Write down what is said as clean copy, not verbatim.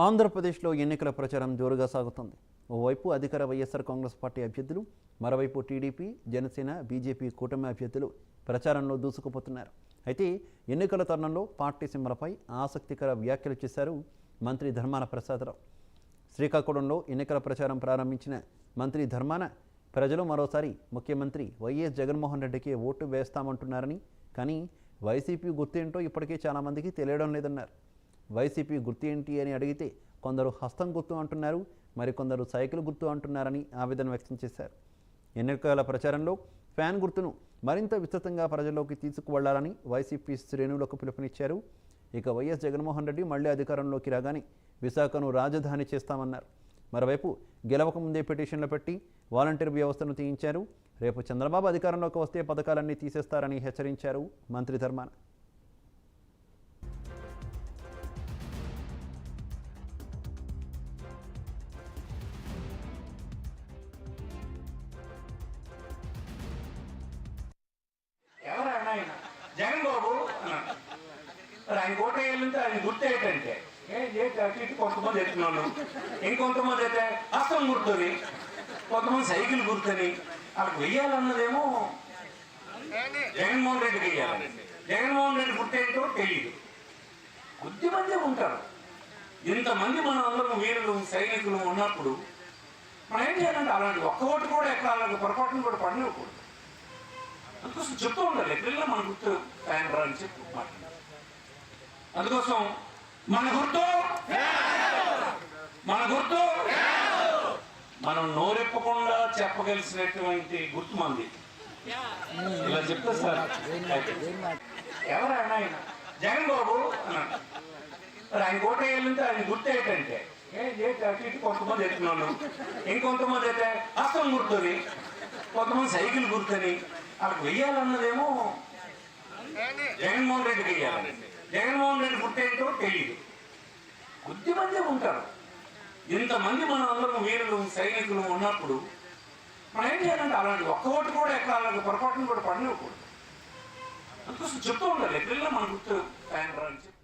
ఆంధ్రప్రదేశ్లో ఎన్నికల ప్రచారం జోరుగా సాగుతోంది. ఓవైపు అధికార వైఎస్ఆర్ కాంగ్రెస్ పార్టీ అభ్యర్థులు, మరోవైపు టీడీపీ, జనసేన, బీజేపీ కూటమి అభ్యర్థులు ప్రచారంలో దూసుకుపోతున్నారు. అయితే ఎన్నికల తరుణంలో పార్టీ సింబలపై ఆసక్తికర వ్యాఖ్యలు చేశారు మంత్రి ధర్మాన ప్రసాదరావు. శ్రీకాకుళంలో ఎన్నికల ప్రచారం ప్రారంభించిన మంత్రి ధర్మాన ప్రజలు మరోసారి ముఖ్యమంత్రి వైఎస్ జగన్మోహన్ రెడ్డికి ఓటు వేస్తామంటున్నారని, కానీ వైసీపీ గుర్తేంటో ఇప్పటికే చాలామందికి తెలియడం లేదన్నారు. వైసీపీ గుర్తు ఏంటి అని అడిగితే కొందరు హస్తం గుర్తు అంటున్నారు, మరికొందరు సైకిల్ గుర్తు అంటున్నారని ఆవేదన వ్యక్తం చేశారు. ఎన్నికల ప్రచారంలో ఫ్యాన్ గుర్తును మరింత విస్తృతంగా ప్రజల్లోకి తీసుకువెళ్లాలని వైసీపీ శ్రేణులకు పిలుపునిచ్చారు. ఇక వైఎస్ జగన్మోహన్ రెడ్డి మళ్లీ అధికారంలోకి రాగానే విశాఖను రాజధాని చేస్తామన్నారు. మరోవైపు గెలవక ముందే పిటిషన్లు పెట్టి వాలంటీర్ వ్యవస్థను తీయించారు. రేపు చంద్రబాబు అధికారంలోకి వస్తే పథకాలన్నీ తీసేస్తారని హెచ్చరించారు మంత్రి ధర్మాన. జగన్ బాబు ఆయన కోటేయాలంటే ఆయన గుర్తు ఏంటంటే ఇటు కొంతమంది ఎత్తున్నాను, ఇంకొంతమంది అయితే హస్తం గుర్తుని, కొంతమంది సైకిల్ గుర్తుని. వాళ్ళకి వెయ్యాలన్నదేమో జగన్మోహన్ రెడ్డికి వెయ్యాలని. జగన్మోహన్ రెడ్డి గుర్తేంటో తెలియదు. కొద్దిమంది ఉంటారు. ఇంతమంది మనం అందరం వీరులు సైనికులు ఉన్నప్పుడు మనం ఏం చేయాలంటే అలాంటి ఒక్క ఓటు కూడా ఎక్కడ అలాంటి పొరపాటును కూడా పడలేకూడదు. అందుకోసం చెప్తూ ఉండాలి, ఎక్కడైనా మన గుర్తు ఫ్యాన్ రా అని చెప్పి మాట్లాడాలి. అందుకోసం మన గుర్తు మనం నోరెప్పకుండా చెప్పగలిసినటువంటి గుర్తు మంది. ఇలా చెప్తా సార్, ఎవరైనా ఆయన జగన్ బాబు అన్నాడు. ఆయన కోటేయాలంటే ఆయన గుర్తు ఏంటంటే ఇటు కొంతమంది ఎత్తున్నాను, ఇంకొంతమంది అయితే హస్తం గుర్తుని, కొంతమంది సైకిల్ గుర్తుని. వాళ్ళకి వెయ్యాలన్నదేమో జగన్మోహన్ రెడ్డికి వెయ్యాలని. జగన్మోహన్ రెడ్డి గుర్తేంటో తెలియదు. కొద్దిమంది ఉంటారు. ఇంతమంది మనం అందరం వీరులు సైనికులు ఉన్నప్పుడు మనం ఏం చేయాలంటే అలాంటి ఒక్క ఓటు కూడా ఎక్కడ అలాంటి పొరపాటును కూడా పడలేకూడదు. అందుకోసం చెప్తూ ఉండాలి, ఎక్కడైనా మన గుర్తు ఫ్యాన్ రా అని చెప్పి.